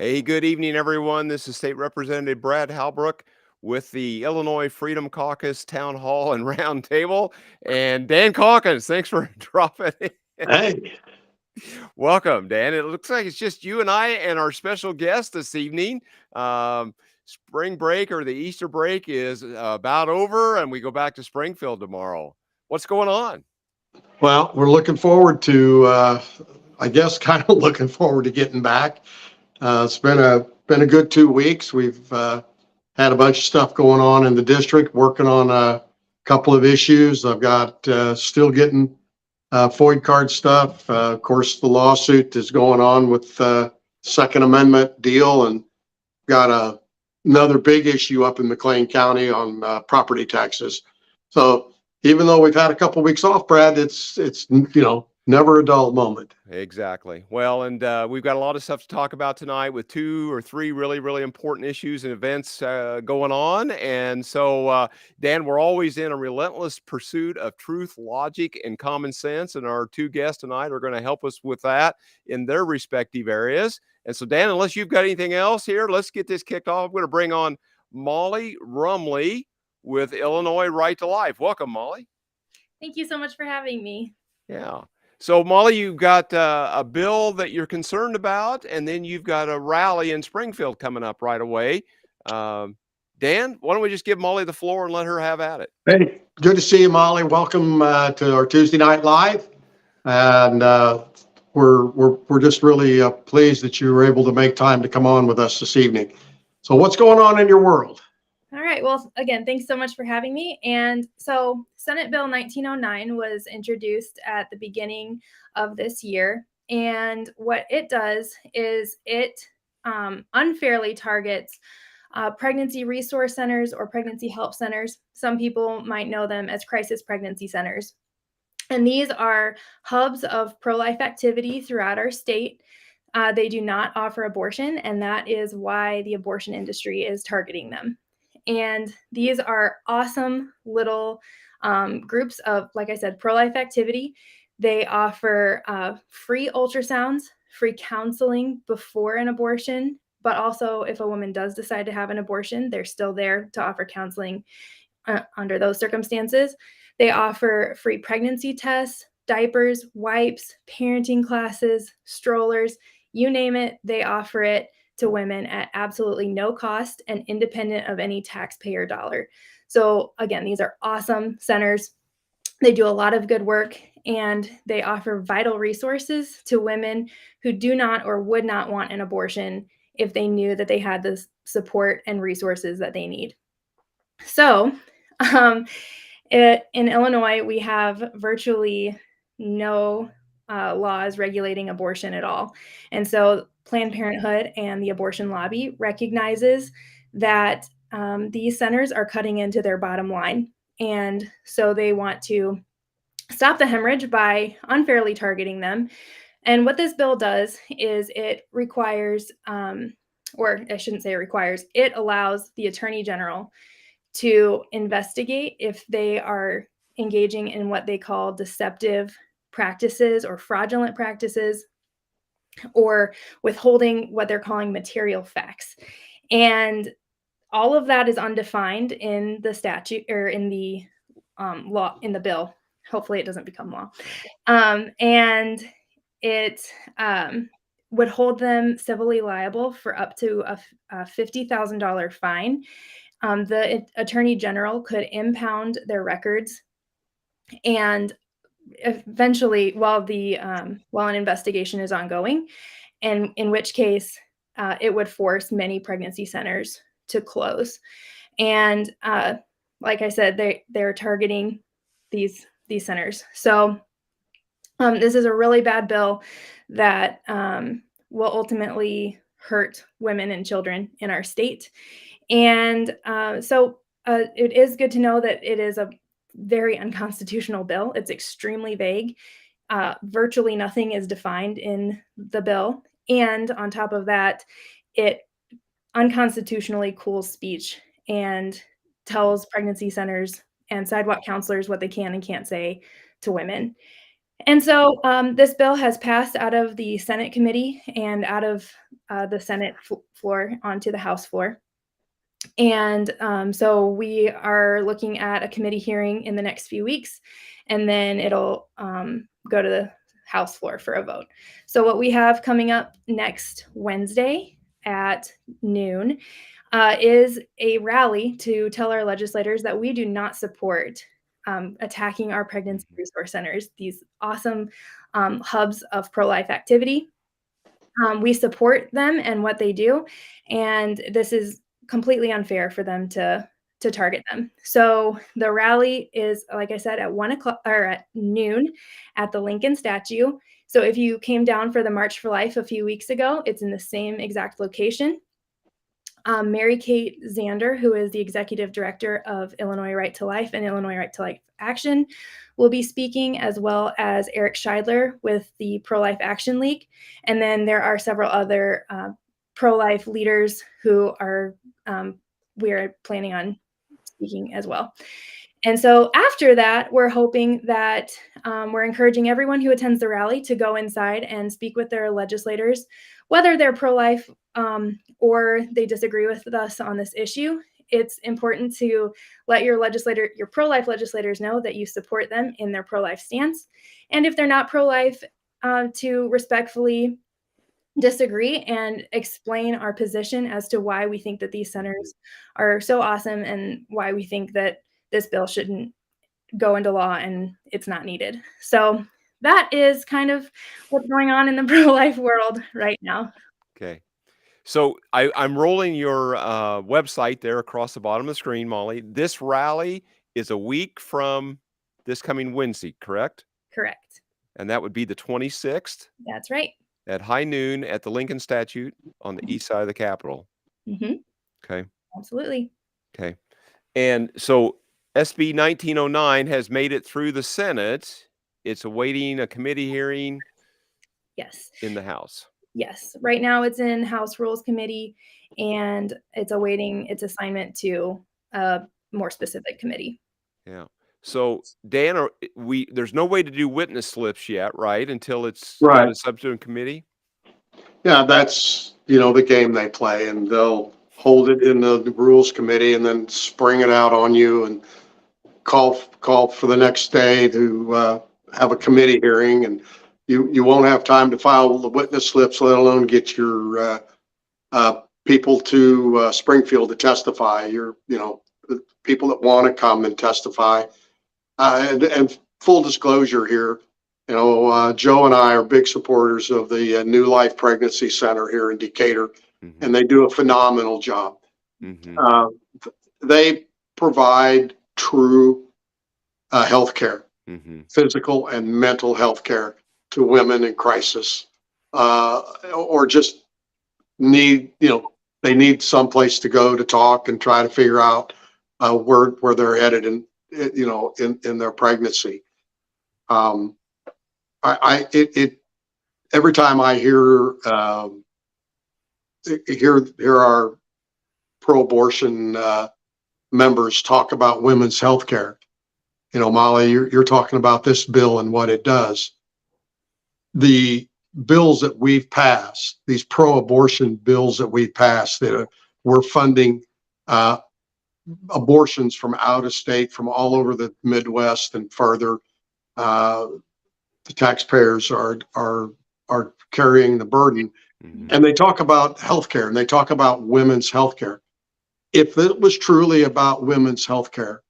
Hey, good evening, everyone. This is State Representative Brad Halbrook with the Illinois Freedom Caucus Town Hall and Roundtable. And Dan Calkins, thanks for dropping in. Hey, Welcome, Dan. It looks like it's just you and I and our special guest this evening. Spring break or the Easter break is about over, and we go back to Springfield tomorrow. What's going on? well, we're looking forward to, I guess, kind of looking forward to getting back. It's been a good 2 weeks. We've had a bunch of stuff going on in the district, working on a couple of issues. I've got still getting FOID card stuff. Of course, the lawsuit is going on with Second Amendment deal, and got another big issue up in McLean County on property taxes. So even though we've had a couple of weeks off, Brad, it's never a dull moment. Exactly. Well, and we've got a lot of stuff to talk about tonight with 2 or 3 really, really important issues and events going on. And so, Dan, we're always in a relentless pursuit of truth, logic, and common sense. And our 2 guests tonight are going to help us with that in their respective areas. And so, Dan, unless you've got anything else here, let's get this kicked off. I'm going to bring on Molly Rumley with Illinois Right to Life. Welcome, Molly. Thank you so much for having me. Yeah. So, Molly, you've got a bill that you're concerned about, and then you've got a rally in Springfield coming up right away. Dan, why don't we just give Molly the floor and let her have at it? Hey, good to see you, Molly. Welcome to our Tuesday Night Live, and we're just really pleased that you were able to make time to come on with us this evening. So, what's going on in your world? All right. Well, again, thanks so much for having me. And so Senate Bill 1909 was introduced at the beginning of this year. And what it does is it unfairly targets pregnancy resource centers or pregnancy help centers. Some people might know them as crisis pregnancy centers. And these are hubs of pro-life activity throughout our state. They do not offer abortion, and that is why the abortion industry is targeting them. And these are awesome little groups of, like I said, pro-life activity. They offer free ultrasounds, free counseling before an abortion, but also if a woman does decide to have an abortion, they're still there to offer counseling under those circumstances. They offer free pregnancy tests, diapers, wipes, parenting classes, strollers, you name it, they offer it to women at absolutely no cost and independent of any taxpayer dollar. So again, these are awesome centers. They do a lot of good work, and they offer vital resources to women who do not or would not want an abortion if they knew that they had the support and resources that they need. So in Illinois, we have virtually no laws regulating abortion at all. And so Planned Parenthood and the abortion lobby recognizes that these centers are cutting into their bottom line. And so they want to stop the hemorrhage by unfairly targeting them. And what this bill does is it requires, or I shouldn't say it requires, it allows the Attorney General to investigate if they are engaging in what they call deceptive practices or fraudulent practices, or withholding what they're calling material facts. And all of that is undefined in the statute or in the law, in the bill. Hopefully it doesn't become law. And it would hold them civilly liable for up to a $50,000 fine. The Attorney General could impound their records, and eventually, while an investigation is ongoing, and in which case it would force many pregnancy centers to close. And like I said, they're targeting these centers. So this is a really bad bill that will ultimately hurt women and children in our state. And so it is good to know that it is a very unconstitutional bill. It's extremely vague. Virtually nothing is defined in the bill. And on top of that, it unconstitutionally cools speech and tells pregnancy centers and sidewalk counselors what they can and can't say to women. And so this bill has passed out of the Senate committee and out of the Senate floor onto the House floor. And so we are looking at a committee hearing in the next few weeks, and then it'll go to the House floor for a vote. So what we have coming up next Wednesday at noon is a rally to tell our legislators that we do not support attacking our pregnancy resource centers, these awesome hubs of pro-life activity. We support them and what they do, and this is completely unfair for them to target them. So the rally is, like I said, at 1 o'clock or at noon at the Lincoln statue. So if you came down for the March for Life a few weeks ago, it's in the same exact location. Mary Kate Zander, who is the executive director of Illinois Right to Life and Illinois Right to Life Action, will be speaking, as well as Eric Scheidler with the Pro-Life Action League. And then there are several other pro-life leaders who are we are planning on speaking as well. And so after that, we're hoping that we're encouraging everyone who attends the rally to go inside and speak with their legislators, whether they're pro-life or they disagree with us on this issue. It's important to let your pro-life legislators know that you support them in their pro-life stance. And if they're not pro-life, to respectfully disagree and explain our position as to why we think that these centers are so awesome and why we think that this bill shouldn't go into law and it's not needed. So that is kind of what's going on in the pro-life world right now. Okay. So I'm rolling your website there across the bottom of the screen, Molly. This rally is a week from this coming Wednesday, correct? Correct. And that would be the 26th That's right. at high noon at the Lincoln statue on the east side of the Capitol. Mm-hmm. Okay. Absolutely. Okay. And so SB 1909 has made it through the Senate. It's awaiting a committee hearing. Yes. In the House. Yes. Right now it's in House Rules Committee, and it's awaiting its assignment to a more specific committee. Yeah. So Dan, there's no way to do witness slips yet, right? Until it's Right. a substitute committee. Yeah, that's, the game they play, and they'll hold it in the Rules Committee and then spring it out on you and call for the next day to have a committee hearing, and you won't have time to file the witness slips, let alone get your people to Springfield to testify. The people that want to come and testify. And full disclosure here, Joe and I are big supporters of the New Life Pregnancy Center here in Decatur, Mm-hmm. and they do a phenomenal job. Mm-hmm. They provide true health care, Mm-hmm. physical and mental health care to women in crisis, or just need, they need someplace to go to talk and try to figure out where they're headed in their pregnancy. Every time I hear our pro-abortion members talk about women's health care, Molly, you're talking about this bill and what it does. The bills that we've passed, these pro-abortion bills that we've passed, that we're funding abortions from out of state, from all over the Midwest and further. The taxpayers are carrying the burden. Mm-hmm. And they talk about healthcare, and they talk about women's healthcare. If it was truly about women's healthcare,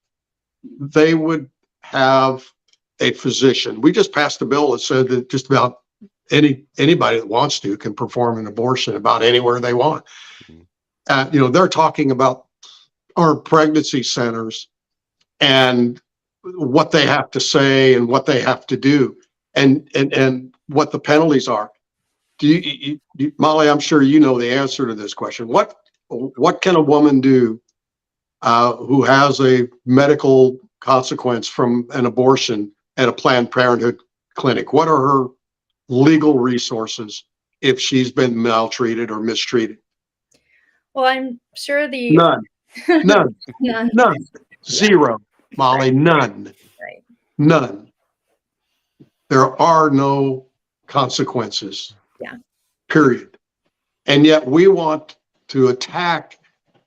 they would have a physician. We just passed a bill that said that just about anybody that wants to can perform an abortion about anywhere they want. Mm-hmm. They're talking about our pregnancy centers and what they have to say and what they have to do, and what the penalties are. Molly, I'm sure you know the answer to this question. What can a woman do who has a medical consequence from an abortion at a Planned Parenthood clinic? What are her legal resources if she's been maltreated or mistreated? Well, I'm sure None. Zero, Molly. None. Right. None. there are no consequences. Yeah. Period. And yet we want to attack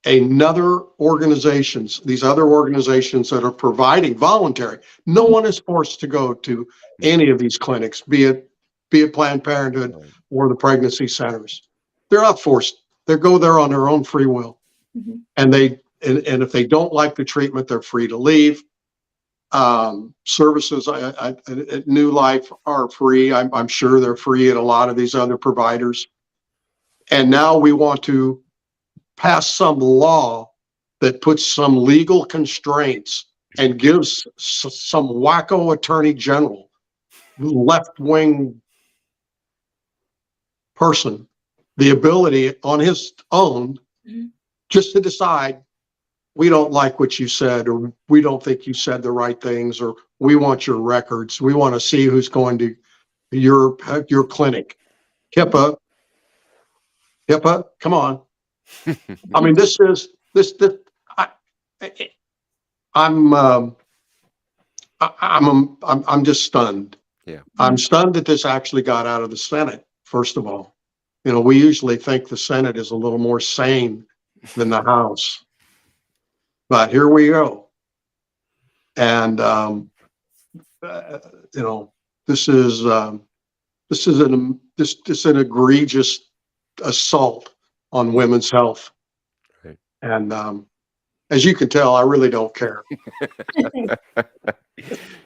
another organizations, these other organizations that are providing voluntary. No one is forced to go to any of these clinics, be it Planned Parenthood or the pregnancy centers. They're not forced. They go there on their own free will. Mhm. And if they don't like the treatment, they're free to leave. Services at New Life are free. I'm sure they're free at a lot of these other providers. And now we want to pass some law that puts some legal constraints and gives some wacko attorney general, left-wing person, the ability on his own just to decide, we don't like what you said, or we don't think you said the right things, or we want your records. We want to see who's going to your clinic. HIPAA, come on. I mean, I'm just stunned. Yeah. I'm stunned that this actually got out of the Senate, first of all. We usually think the Senate is a little more sane than the House. But here we go. And, this is an egregious assault on women's health. Right. And as you can tell, I really don't care.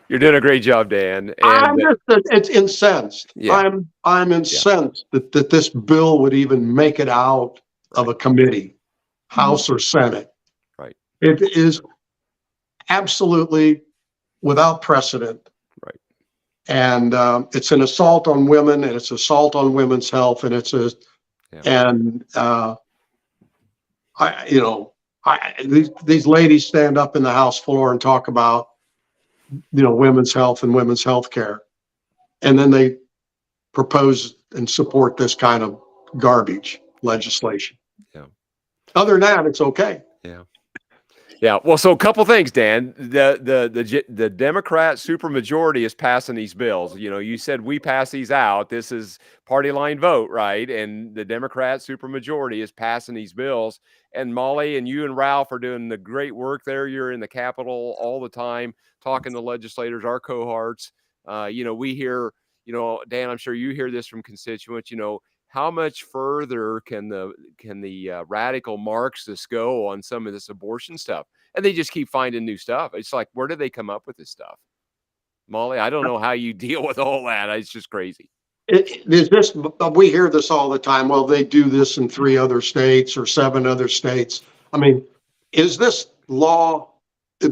You're doing a great job, Dan. And it's incensed. Yeah. I'm incensed that this bill would even make it out of a committee, House or Senate. Right. It is absolutely without precedent. Right. And it's an assault on women, and it's assault on women's health, and these ladies stand up in the House floor and talk about women's health and women's health care, and then they propose and support this kind of garbage legislation. Yeah. Other than that, it's okay. Yeah. Yeah. Well, so a couple things, Dan. The Democrat supermajority is passing these bills. You said we pass these out. This is party line vote, right? And the Democrat supermajority is passing these bills. And Molly and you and Ralph are doing the great work there. You're in the Capitol all the time, talking to legislators, our cohorts. We hear, Dan, I'm sure you hear this from constituents, how much further can the radical Marxists go on some of this abortion stuff? And they just keep finding new stuff. It's like, where did they come up with this stuff? Molly, I don't know how you deal with all that. It's just crazy. We hear this all the time. Well, they do this in 3 other states or 7 other states. I mean, is this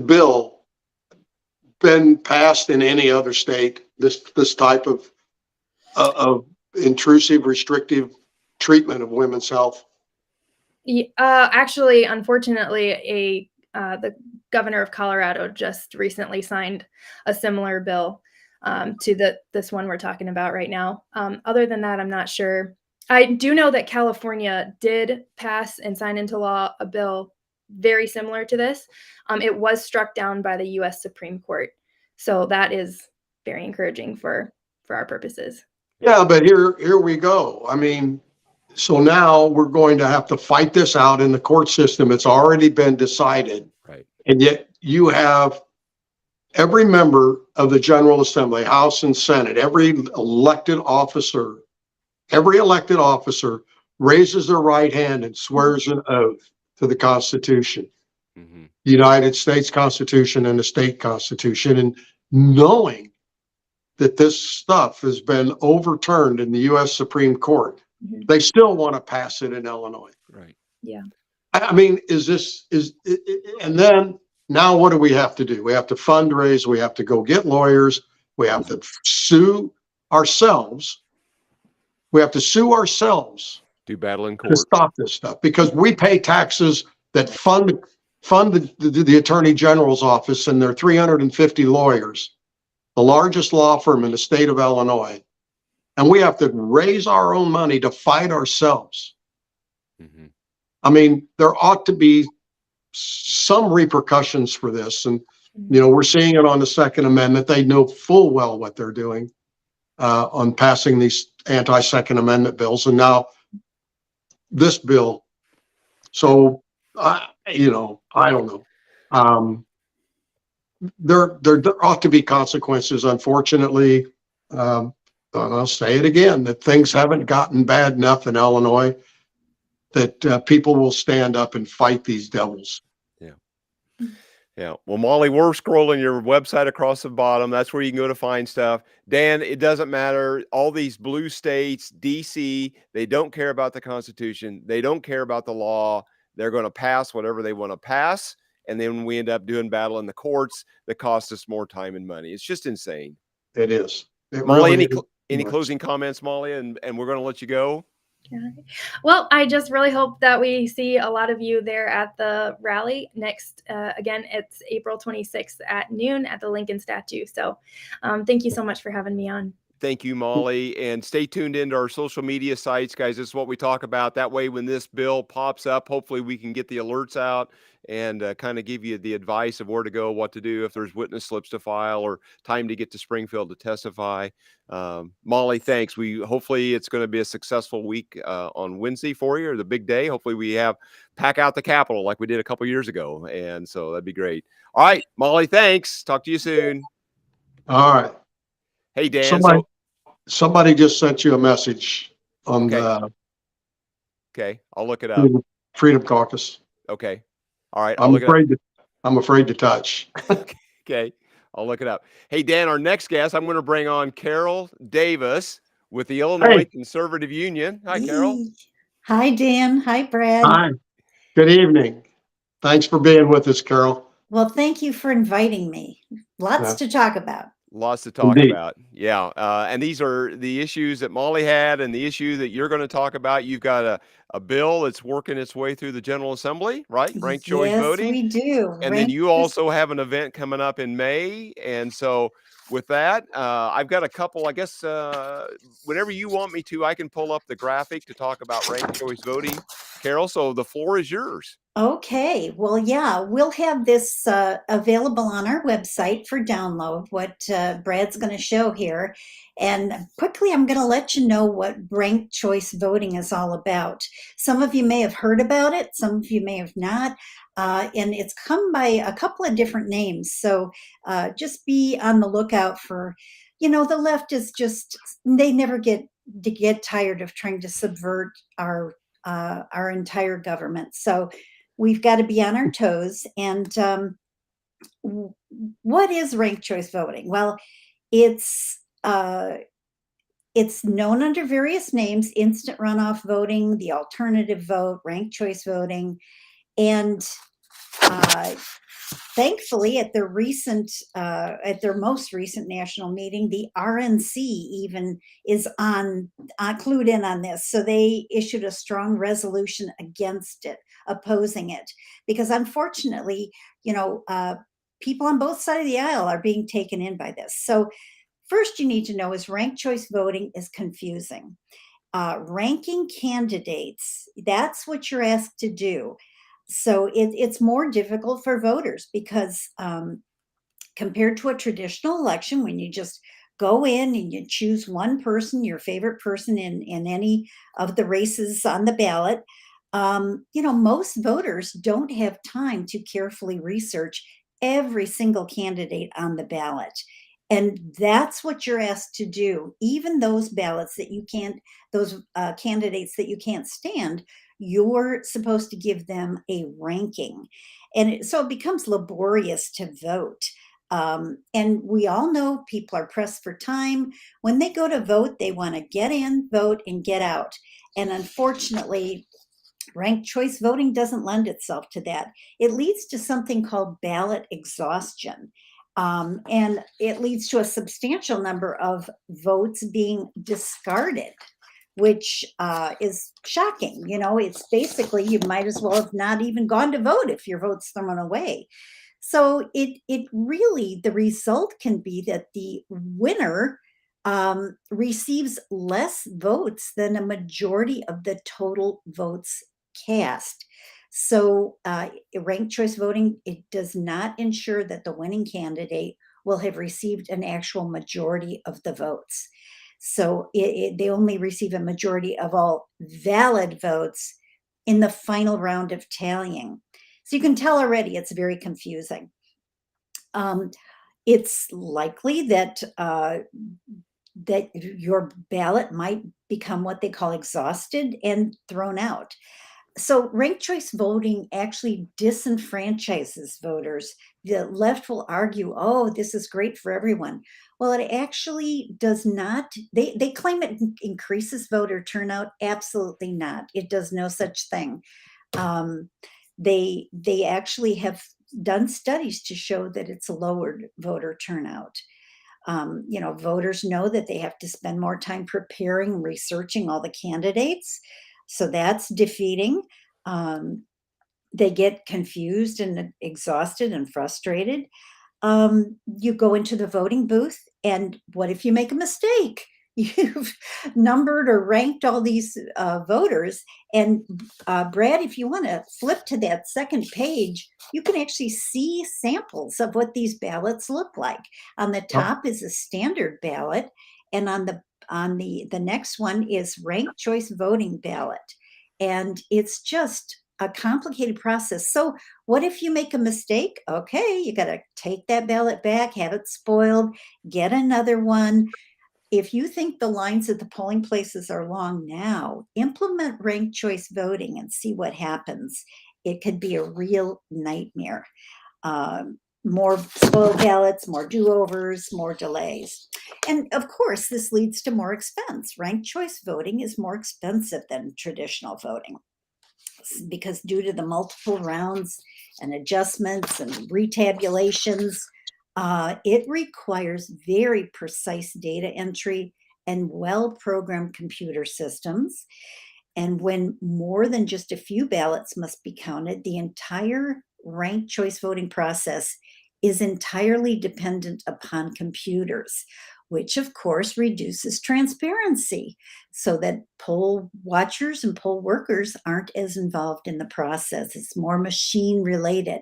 bill been passed in any other state? This type of intrusive, restrictive treatment of women's health? Actually, unfortunately, the governor of Colorado just recently signed a similar bill to this one we're talking about right now. Other than that, I'm not sure. I do know that California did pass and sign into law a bill very similar to this. It was struck down by the U.S. Supreme Court. So that is very encouraging for our purposes. Yeah, but here we go. I mean, so now we're going to have to fight this out in the court system. It's already been decided. Right. And yet you have every member of the General Assembly, House and Senate, every elected officer raises their right hand and swears an oath to the Constitution, the United States Constitution and the state Constitution, and knowing that this stuff has been overturned in the U.S. Supreme Court, they still want to pass it in Illinois. Right. Yeah. I mean, and then now what do we have to do? We have to fundraise. We have to go get lawyers. We have to sue ourselves. We have to sue ourselves. Do battle in court to stop this stuff, because we pay taxes that fund the Attorney General's office and their 350 lawyers, the largest law firm in the state of Illinois. And we have to raise our own money to fight ourselves. I mean, there ought to be some repercussions for this. And, we're seeing it on the Second Amendment. They know full well what they're doing. on passing these anti-Second Amendment bills, and now this bill. So, I don't know. There ought to be consequences. Unfortunately, I'll say it again, that things haven't gotten bad enough in Illinois that people will stand up and fight these devils. Yeah. Well, Molly, we're scrolling your website across the bottom. That's where you can go to find stuff. Dan, it doesn't matter. All these blue states, DC, they don't care about the Constitution. They don't care about the law. They're going to pass whatever they want to pass. And then we end up doing battle in the courts that cost us more time and money. It's just insane. It is. It Molly, really any is. closing comments, Molly? And we're going to let you go. Well, I just really hope that we see a lot of you there at the rally next. Again, it's April 26th at noon at the Lincoln statue. So thank you so much for having me on. Thank you, Molly. And stay tuned into our social media sites, guys. This is what we talk about. That way, when this bill pops up, hopefully we can get the alerts out and kind of give you the advice of where to go, what to do, if there's witness slips to file or time to get to Springfield to testify. Molly, thanks. Hopefully it's going to be a successful week on Wednesday for you, or the big day. Hopefully we pack out the Capitol like we did a couple years ago. And so that'd be great. All right, Molly, thanks. Talk to you soon. All right. Hey, Dan. Somebody just sent you a message on Okay, I'll look it up. Freedom Caucus. Okay. All right. I'm afraid to touch. Okay. I'll look it up. Hey, Dan, our next guest, I'm going to bring on Carol Davis with the Illinois Conservative Union. Hi, Carol. Hi, Dan. Hi, Brad. Hi. Good evening. Thanks for being with us, Carol. Well, thank you for inviting me. Lots to talk about. Lots to talk about. Yeah. And these are the issues that Molly had and the issue that you're going to talk about. You've got a bill that's working its way through the General Assembly, right? Ranked choice voting. Yes, we do. And then you also have an event coming up in May. And so with that, I've got a couple, I guess, whenever you want me to, I can pull up the graphic to talk about ranked choice voting. Carol, so the floor is yours. Okay. Well, yeah, we'll have this available on our website for download, what Brad's going to show here. And quickly, I'm going to let you know what ranked choice voting is all about. Some of you may have heard about it. Some of you may have not. And it's come by a couple of different names. So just be on the lookout for, the left is just, they never get tired of trying to subvert our entire government. So we've got to be on our toes. And what is ranked choice voting? Well, it's known under various names: instant runoff voting, the alternative vote, ranked choice voting. And thankfully, at their most recent national meeting, the RNC even is clued in on this. So they issued a strong resolution against it, opposing it, because unfortunately, people on both sides of the aisle are being taken in by this. So first you need to know is ranked choice voting is confusing. Ranking candidates, that's what you're asked to do. So it's more difficult for voters because compared to a traditional election, when you just go in and you choose one person, your favorite person in any of the races on the ballot, most voters don't have time to carefully research every single candidate on the ballot. And that's what you're asked to do. Even those ballots that you can't, those candidates that you can't stand, you're supposed to give them a ranking. And so it becomes laborious to vote. And we all know people are pressed for time. When they go to vote, they want to get in, vote, and get out. And unfortunately, ranked choice voting doesn't lend itself to that. It leads to something called ballot exhaustion. And it leads to a substantial number of votes being discarded, which is shocking. It's basically, you might as well have not even gone to vote if your vote's thrown away. So it really, the result can be that the winner receives less votes than a majority of the total votes cast. So ranked choice voting, it does not ensure that the winning candidate will have received an actual majority of the votes. So they only receive a majority of all valid votes in the final round of tallying. So you can tell already it's very confusing. It's likely that that your ballot might become what they call exhausted and thrown out. So ranked choice voting actually disenfranchises voters. The left will argue, oh, this is great for everyone. Well, it actually does not. They claim it increases voter turnout. Absolutely not. It does no such thing. They actually have done studies to show that it's lowered voter turnout. Voters know that they have to spend more time preparing, researching all the candidates. So that's defeating. They get confused and exhausted and frustrated. You go into the voting booth, and what if you make a mistake? You've numbered or ranked all these voters. And Brad, if you want to flip to that second page, you can actually see samples of what these ballots look like. On the top is a standard ballot, and on the next one is ranked choice voting ballot. And it's just a complicated process. So what if you make a mistake? Okay, you got to take that ballot back, have it spoiled, get another one. If you think the lines at the polling places are long now, implement ranked choice voting and see what happens. It could be a real nightmare. More spoiled ballots, more do-overs, more delays. And of course, this leads to more expense. Ranked choice voting is more expensive than traditional voting because due to the multiple rounds and adjustments and retabulations, it requires very precise data entry and well-programmed computer systems. And when more than just a few ballots must be counted, the entire ranked choice voting process is entirely dependent upon computers, which of course reduces transparency so that poll watchers and poll workers aren't as involved in the process. It's more machine related.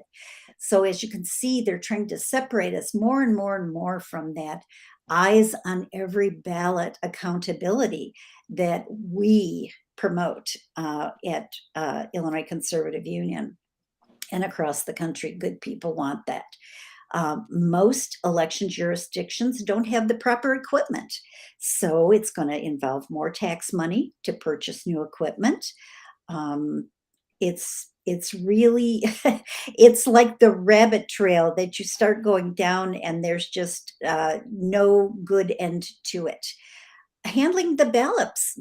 So as you can see, they're trying to separate us more and more and more from that eyes on every ballot accountability that we promote at Illinois Conservative Union and across the country. Good people want that. Most election jurisdictions don't have the proper equipment. So it's going to involve more tax money to purchase new equipment. It's really, it's like the rabbit trail that you start going down and there's just no good end to it. Handling the ballots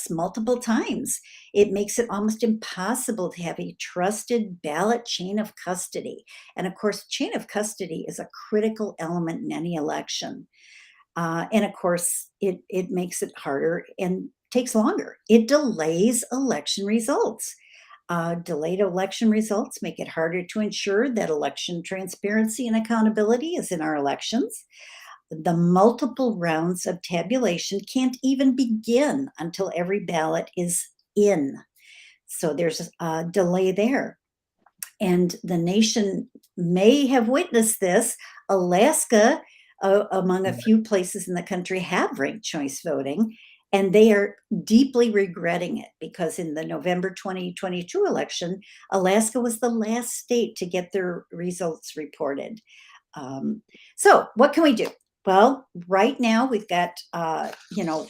multiple times, it makes it almost impossible to have a trusted ballot chain of custody. And of course, chain of custody is a critical element in any election. And of course, it makes it harder and takes longer. It delays election results. Delayed election results make it harder to ensure that election transparency and accountability is in our elections. The multiple rounds of tabulation can't even begin until every ballot is in. So there's a delay there. And the nation may have witnessed this. Alaska, among a few places in the country, have ranked choice voting, and they are deeply regretting it because in the November 2022 election, Alaska was the last state to get their results reported. So what can we do? Well, right now we've got,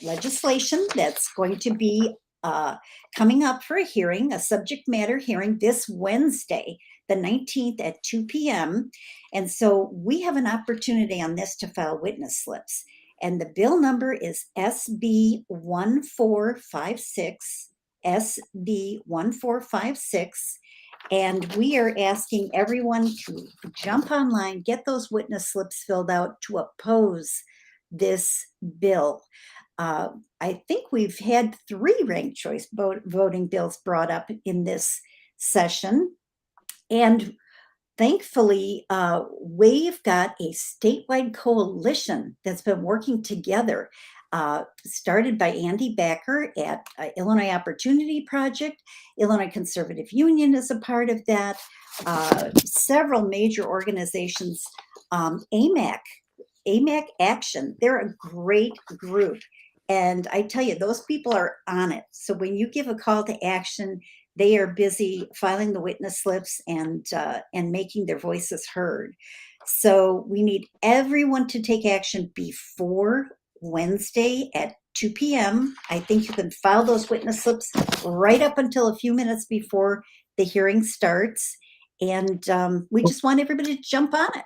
legislation that's going to be coming up for a hearing, a subject matter hearing this Wednesday, the 19th at 2 p.m. And so we have an opportunity on this to file witness slips. And the bill number is SB 1456, SB 1456. And we are asking everyone to jump online, get those witness slips filled out to oppose this bill. I think we've had 3 ranked choice voting bills brought up in this session. And thankfully, we've got a statewide coalition that's been working together, started by Andy Backer at Illinois Opportunity Project. Illinois Conservative Union is a part of that. Several major organizations, AMAC AMAC Action. They're a great group. And I tell you, those people are on it. So when you give a call to action, they are busy filing the witness slips and making their voices heard. So we need everyone to take action before Wednesday at 2 p.m. I think you can file those witness slips right up until a few minutes before the hearing starts. And we just want everybody to jump on it.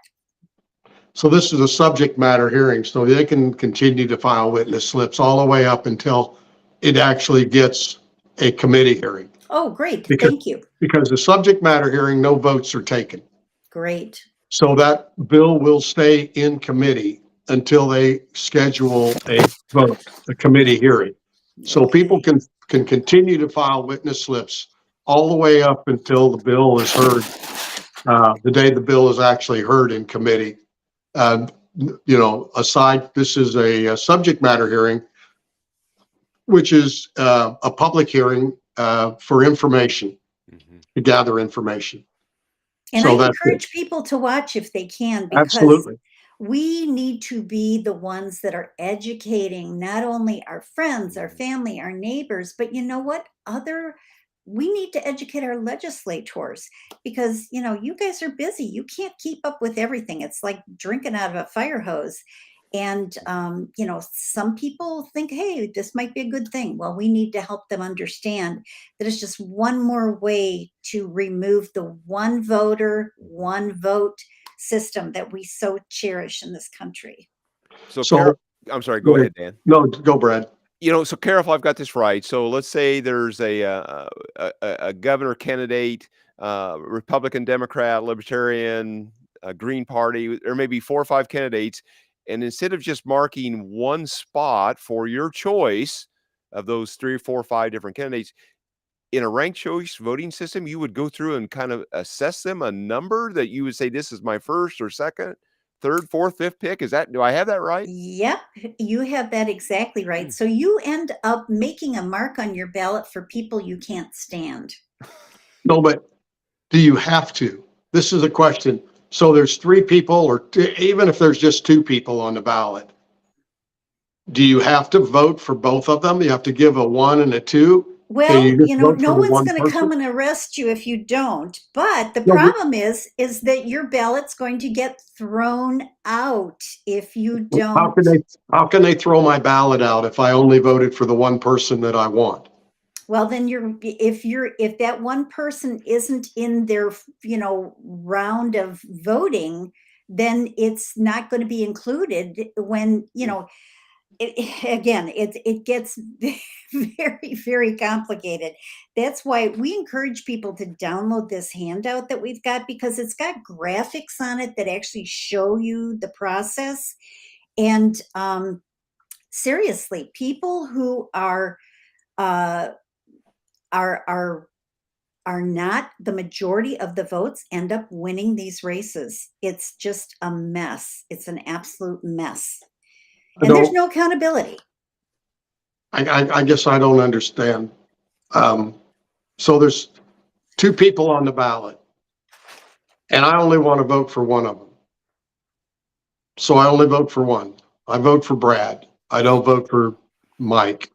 So this is a subject matter hearing, so they can continue to file witness slips all the way up until it actually gets a committee hearing. Oh, great. Because, Thank you. because the subject matter hearing, no votes are taken. Great. So that bill will stay in committee until they schedule a vote, a committee hearing. So people can continue to file witness slips all the way up until the bill is heard, the day the bill is actually heard in committee. This is a subject matter hearing, which is a public hearing for information, to gather information. And So I encourage people to watch if they can, because absolutely, we need to be the ones that are educating not only our friends, our family, our neighbors, but you know what? We need to educate our legislators, because, you guys are busy. You can't keep up with everything. It's like drinking out of a fire hose. And, some people think, hey, this might be a good thing. Well, we need to help them understand that it's just one more way to remove the one voter, one vote system that we so cherish in this country. So I'm sorry, go ahead, Dan. No, go, Brad. So Carol, if I've got this right, so let's say there's a governor candidate, Republican, Democrat, Libertarian, Green Party, there may be 4 or 5 candidates. And instead of just marking one spot for your choice of those 3 or 4 or 5 different candidates, in a ranked choice voting system, you would go through and kind of assess them a number that you would say, this is my first or second, third, fourth, fifth pick. Do I have that right? Yep, you have that exactly right. So you end up making a mark on your ballot for people you can't stand. No, but do you have to? This is a question. So there's 3 people, or even if there's just 2 people on the ballot, do you have to vote for both of them? You have to give a 1 and a 2? Well, vote no for the one's one going to person? come and arrest you if you don't. But the No, but- problem is that your ballot's going to get thrown out if you don't. How can they throw my ballot out if I only voted for the one person that I want? Well, then if that one person isn't in their, round of voting, then it's not going to be included when, it gets very, very complicated. That's why we encourage people to download this handout that we've got, because it's got graphics on it that actually show you the process. And seriously, people who are not the majority of the votes end up winning these races. It's just a mess. It's an absolute mess. And there's no accountability. I guess I don't understand. So there's 2 people on the ballot, and I only want to vote for one of them. So I only vote for one. I vote for Brad. I don't vote for Mike.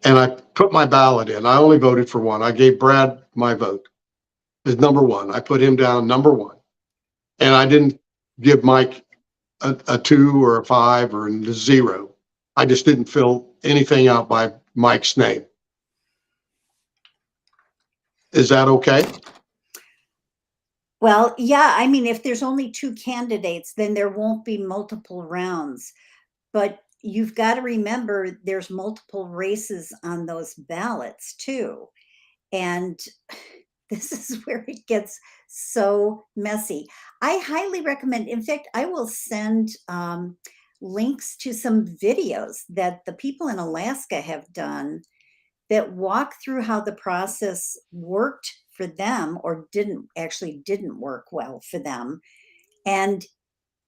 And I put my ballot in. I only voted for one. I gave Brad my vote as number 1. I put him down number 1. And I didn't give Mike a 2 or a 5 or a 0. I just didn't fill anything out by Mike's name. Is that okay? Well, yeah, I mean, if there's only 2 candidates, then there won't be multiple rounds. But you've got to remember there's multiple races on those ballots too. And this is where it gets so messy. I highly recommend, in fact, I will send links to some videos that the people in Alaska have done that walk through how the process worked for them, or didn't work well for them. And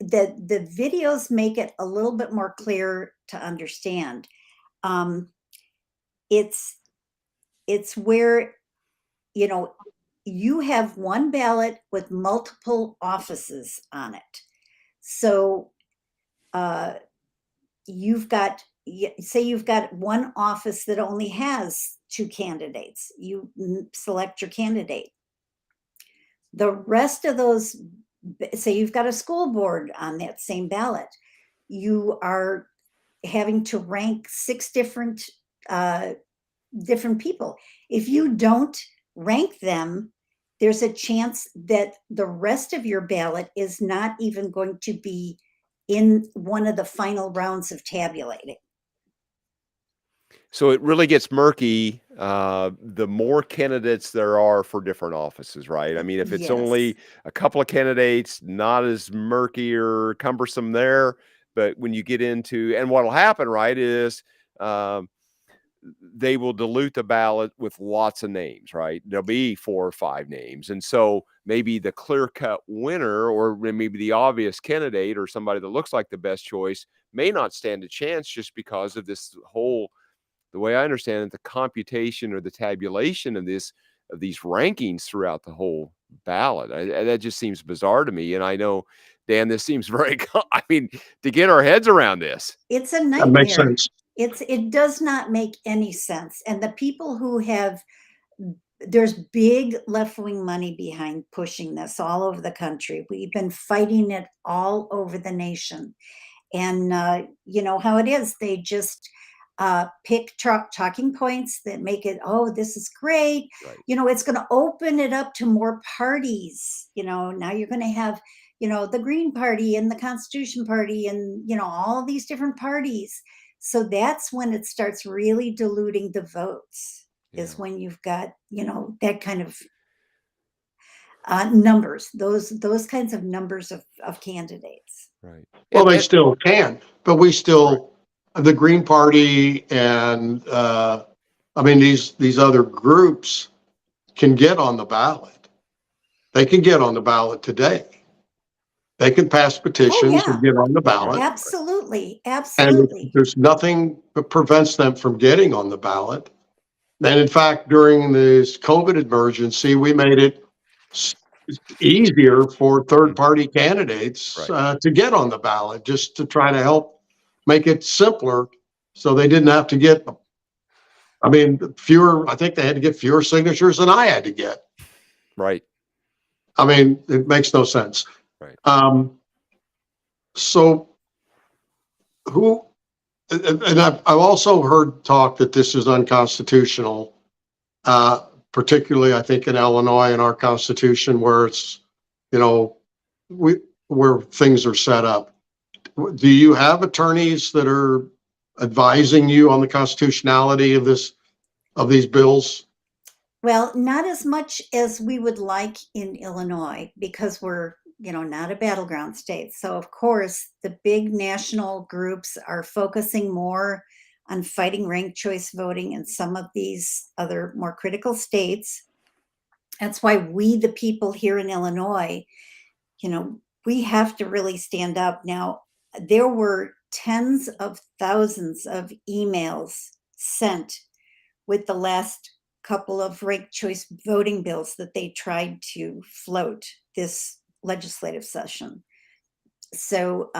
the videos make it a little bit more clear to understand. It's where, you have one ballot with multiple offices on it. So say you've got one office that only has 2 candidates. You select your candidate. The rest of those, say you've got a school board on that same ballot, you are having to rank 6 different people. If you don't rank them, there's a chance that the rest of your ballot is not even going to be in one of the final rounds of tabulating. So it really gets murky the more candidates there are for different offices, right? I mean, if it's only a couple of candidates, not as murky or cumbersome there. But when you get into, and what'll happen, right, is they will dilute the ballot with lots of names, right? There'll be 4 or 5 names. And so maybe the clear-cut winner, or maybe the obvious candidate, or somebody that looks like the best choice, may not stand a chance just because of this whole, the way I understand it, the computation or the tabulation of these rankings throughout the whole ballot. That just seems bizarre to me. And I know, Dan, this seems very, I mean, to get our heads around this. It's a That makes nightmare. sense. It does not make any sense. And the people who there's big left-wing money behind pushing this all over the country. We've been fighting it all over the nation. And you know how it is. They just pick talking points that make it, oh, this is great. Right. You know, it's going to open it up to more parties. You know, now you're going to have, you know, the Green Party and the Constitution Party and, you know, all these different parties. So that's when it starts really diluting the votes, is when you've got, you know, that kind of numbers, those kinds of numbers of candidates. Right. Well, they still can, but we still, the Green Party and, I mean, these other groups can get on the ballot. They can get on the ballot today. They can pass petitions and get on the ballot. Absolutely. And Absolutely. there's nothing that prevents them from getting on the ballot. And in fact, during this COVID emergency, we made it easier for third-party candidates to get on the ballot, just to try to help make it simpler so they didn't have to get, I mean, I think they had to get fewer signatures than I had to get. Right. I mean, it makes no sense. Right. So who, and I've also heard talk that this is unconstitutional, particularly I think in Illinois in our Constitution, where it's, you know, where things are set up. Do you have attorneys that are advising you on the constitutionality of these bills? Well, not as much as we would like in Illinois, because we're, you know, not a battleground state. So of course, the big national groups are focusing more on fighting ranked choice voting in some of these other more critical states. That's why we, the people here in Illinois, you know, we have to really stand up. Now, there were tens of thousands of emails sent with the last couple of ranked choice voting bills that they tried to float this legislative session. So,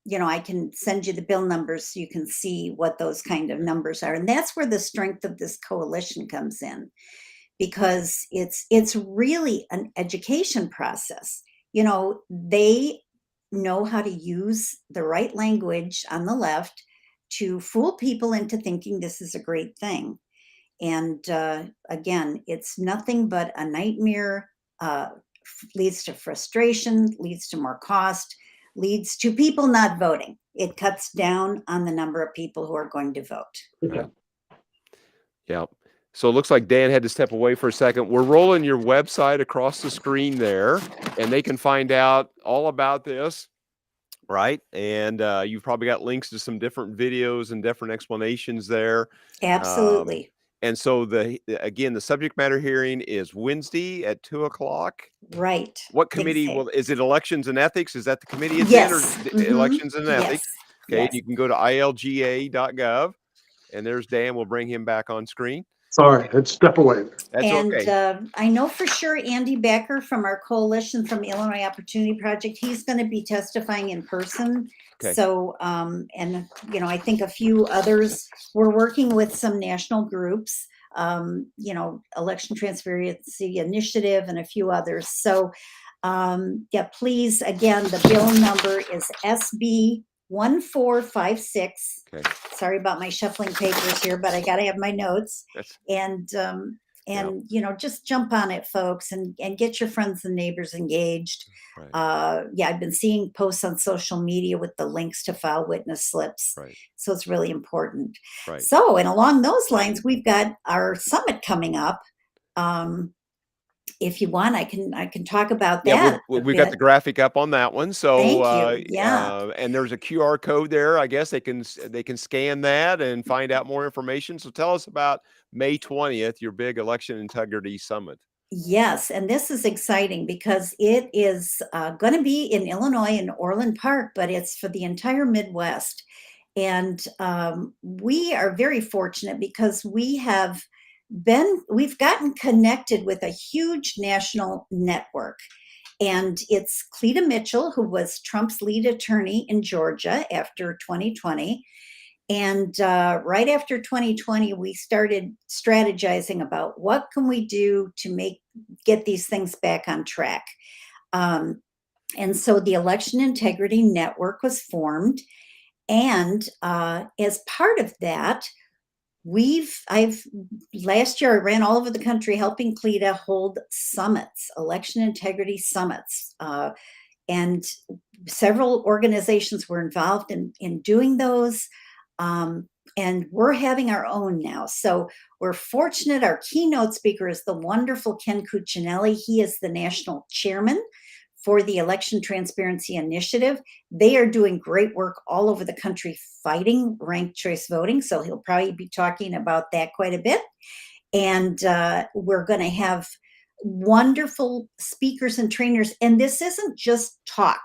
you know, I can send you the bill numbers so you can see what those kind of numbers are. And that's where the strength of this coalition comes in, because it's really an education process. You know, they know how to use the right language on the left to fool people into thinking this is a great thing. And again, it's nothing but a nightmare, leads to frustration, leads to more cost, leads to people not voting. It cuts down on the number of people who are going to vote. Okay. Yeah. So it looks like Dan had to step away for a second. We're rolling your website across the screen there, and they can find out all about this, right? And you've probably got links to some different videos and different explanations there. Absolutely. And so again, the subject matter hearing is Wednesday at 2:00. Right. What committee is it? Elections and Ethics? Is that the committee it's yes. in, or Elections and Ethics? Yes. Okay. Yes. You can go to ilga.gov, and there's Dan. We'll bring him back on screen. Sorry, I'd step away there. That's And okay. I know for sure Andy Becker from our coalition from Illinois Opportunity Project, he's going to be testifying in person. Okay. So, and I think a few others. We're working with some national groups, Election Transparency Initiative and a few others. So, yeah, please, again, the bill number is SB 1456. Okay. Sorry about my shuffling papers here, but I got to have my notes. That's And just jump on it, folks, and get your friends and neighbors engaged. right. I've been seeing posts on social media with the links to file witness slips. Right. So it's really important. Right. So, and along those lines, we've got our summit coming up. If you want, I can talk about Yeah, that. we got the graphic up on that one. So, Thank you. Yeah. and there's a QR code there. I guess they can scan that and find out more information. So tell us about May 20th, your big election integrity summit. Yes, and this is exciting because it is going to be in Illinois in Orland Park, but it's for the entire Midwest. And we are very fortunate because we've gotten connected with a huge national network. And it's Cleta Mitchell, who was Trump's lead attorney in Georgia after 2020. And right after 2020, we started strategizing about what can we do to get these things back on track. And so the Election Integrity Network was formed. And as part of that, last year I ran all over the country helping CLETA hold summits, election integrity summits. And several organizations were involved in doing those. And we're having our own now. So we're fortunate. Our keynote speaker is the wonderful Ken Cuccinelli. He is the national chairman for the Election Transparency Initiative. They are doing great work all over the country fighting ranked choice voting. So he'll probably be talking about that quite a bit. And we're going to have wonderful speakers and trainers. And this isn't just talk.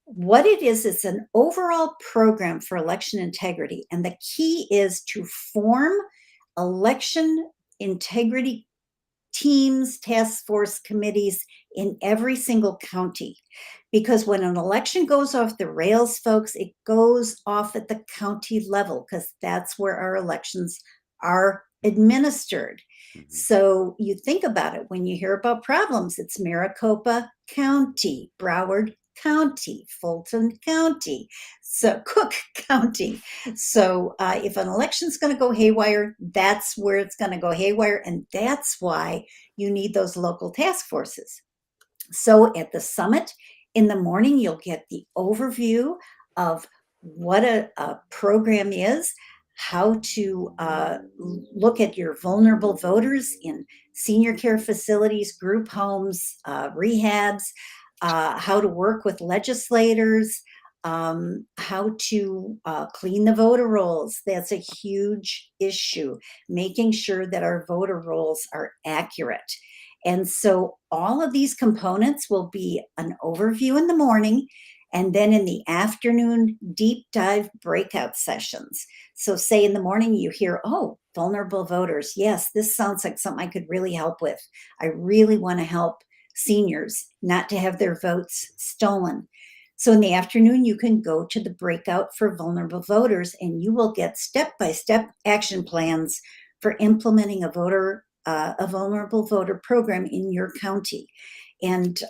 What it is, it's an overall program for election integrity. And the key is to form election integrity teams, task force committees in every single county. Because when an election goes off the rails, folks, it goes off at the county level because that's where our elections are administered. Mm-hmm. So you think about it, when you hear about problems, it's Maricopa County, Broward County, Fulton County, so Cook County. So if an election's going to go haywire, that's where it's going to go haywire. And that's why you need those local task forces. So at the summit in the morning, you'll get the overview of what a program is, how to look at your vulnerable voters in senior care facilities, group homes, rehabs, how to work with legislators, how to clean the voter rolls. That's a huge issue, making sure that our voter rolls are accurate. And so all of these components will be an overview in the morning, and then in the afternoon, deep dive breakout sessions. So say in the morning you hear, oh, vulnerable voters. Yes, this sounds like something I could really help with. I really want to help seniors not to have their votes stolen. So in the afternoon, you can go to the breakout for vulnerable voters, and you will get step-by-step action plans for implementing a vulnerable voter program in your county. And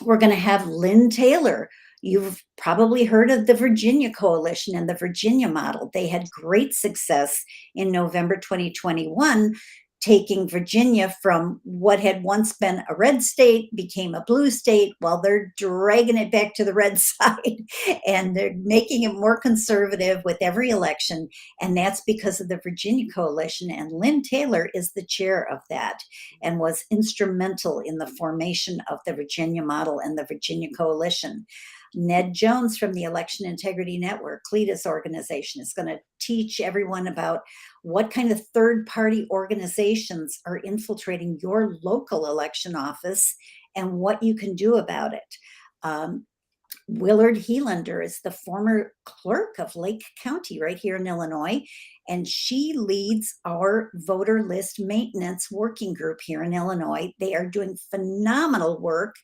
we're going to have Lynn Taylor. You've probably heard of the Virginia Coalition and the Virginia model. They had great success in November 2021, taking Virginia from what had once been a red state became a blue state. Well, they're dragging it back to the red side, and they're making it more conservative with every election. And that's because of the Virginia Coalition. And Lynn Taylor is the chair of that and was instrumental in the formation of the Virginia model and the Virginia Coalition. Ned Jones from the Election Integrity Network, CLETA's organization, is going to teach everyone about what kind of third-party organizations are infiltrating your local election office and what you can do about it. Willard Helander is the former clerk of Lake County right here in Illinois, and she leads our voter list maintenance working group here in Illinois. They are doing phenomenal work,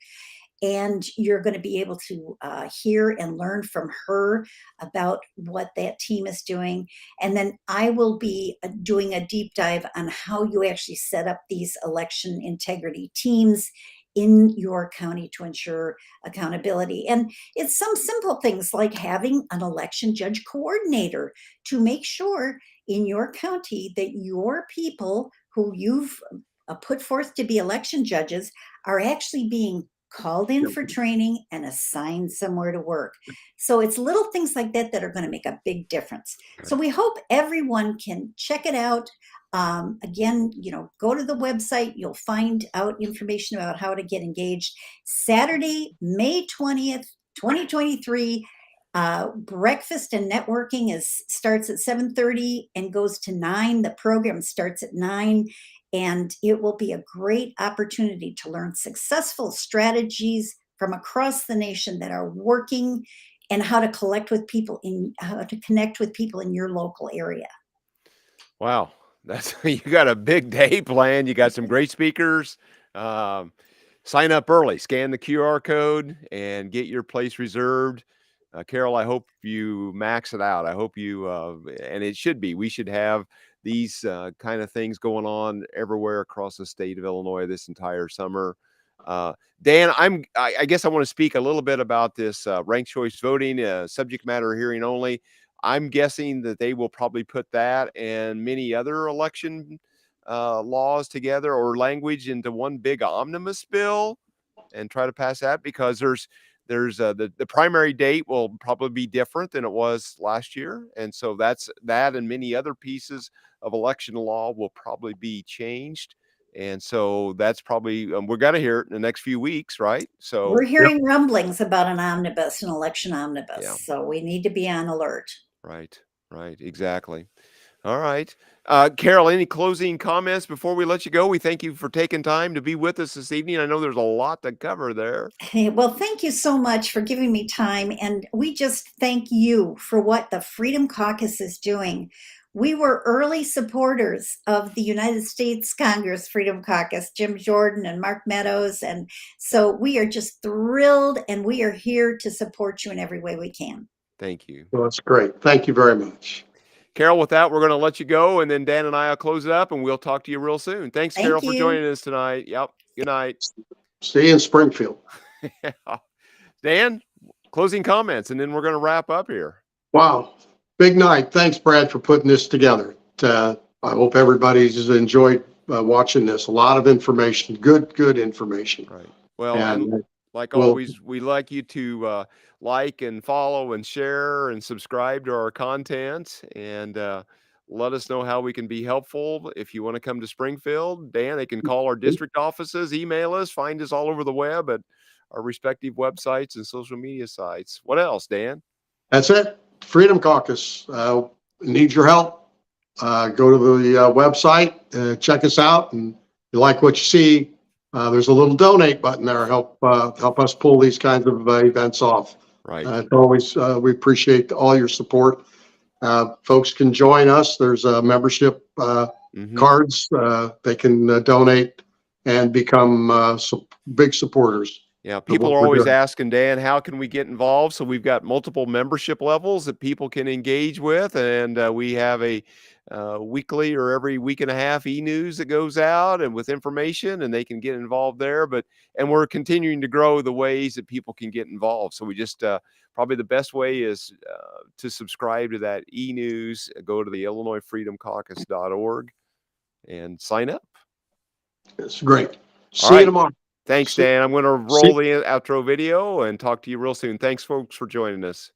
and you're going to be able to hear and learn from her about what that team is doing. And then I will be doing a deep dive on how you actually set up these election integrity teams in your county to ensure accountability. And it's some simple things like having an election judge coordinator to make sure in your county that your people who you've put forth to be election judges are actually being called in for training and assigned somewhere to work. So it's little things like that that are going to make a big difference. So we hope everyone can check it out. Again, go to the website. You'll find out information about how to get engaged. Saturday, May 20th, 2023. Breakfast and networking starts at 7:30 and goes to 9. The program starts at 9. And it will be a great opportunity to learn successful strategies from across the nation that are working, and how to connect with people in your local area. Wow. You got a big day planned. You got some great speakers. Sign up early, scan the QR code and get your place reserved. Carol, I hope you max it out. I hope you, and it should be, we should have these kind of things going on everywhere across the state of Illinois this entire summer. Dan, I guess I want to speak a little bit about this ranked choice voting, subject matter hearing only. I'm guessing that they will probably put that and many other election laws together or language into one big omnibus bill and try to pass that, because there's the primary date will probably be different than it was last year. And so that and many other pieces of election law will probably be changed. And so that's probably, we're going to hear it in the next few weeks, right? So we're hearing rumblings about an election omnibus. Yeah. So we need to be on alert. Right, exactly. All right. Carol, any closing comments before we let you go? We thank you for taking time to be with us this evening. I know there's a lot to cover there. Well, thank you so much for giving me time. And we just thank you for what the Freedom Caucus is doing. We were early supporters of the United States Congress Freedom Caucus, Jim Jordan and Mark Meadows. And so we are just thrilled, and we are here to support you in every way we can. Thank you. Well, that's great. Thank you very much. Carol, with that, we're going to let you go, and then Dan and I will close it up, and we'll talk to you real soon. Thanks, Thank Carol, you. for joining us tonight. Yep. Good night. See you in Springfield. Dan, closing comments, and then we're going to wrap up here. Wow. Big night. Thanks, Brad, for putting this together. I hope everybody's enjoyed watching this. A lot of information, good information. Right. Well, and like always, we like you to like and follow and share and subscribe to our content, and let us know how we can be helpful. If you want to come to Springfield, Dan, they can call our district offices, email us, find us all over the web at our respective websites and social media sites. What else, Dan? That's it. Freedom Caucus needs your help. Go to the website, check us out, and if you like what you see, there's a little donate button there. Help us pull these kinds of events off. Right. Always, we appreciate all your support. Folks can join us. There's membership cards. They can donate and become big supporters. Yeah, people are always asking, Dan, how can we get involved? So we've got multiple membership levels that people can engage with, and we have a weekly or every week and a half e-news that goes out and with information, and they can get involved there. And we're continuing to grow the ways that people can get involved. So we just probably the best way is to subscribe to that e-news. Go to the IllinoisFreedomCaucus.org and sign up. It's great. See you tomorrow. Thanks, Dan. I'm going to roll the outro video and talk to you real soon. Thanks, folks, for joining us.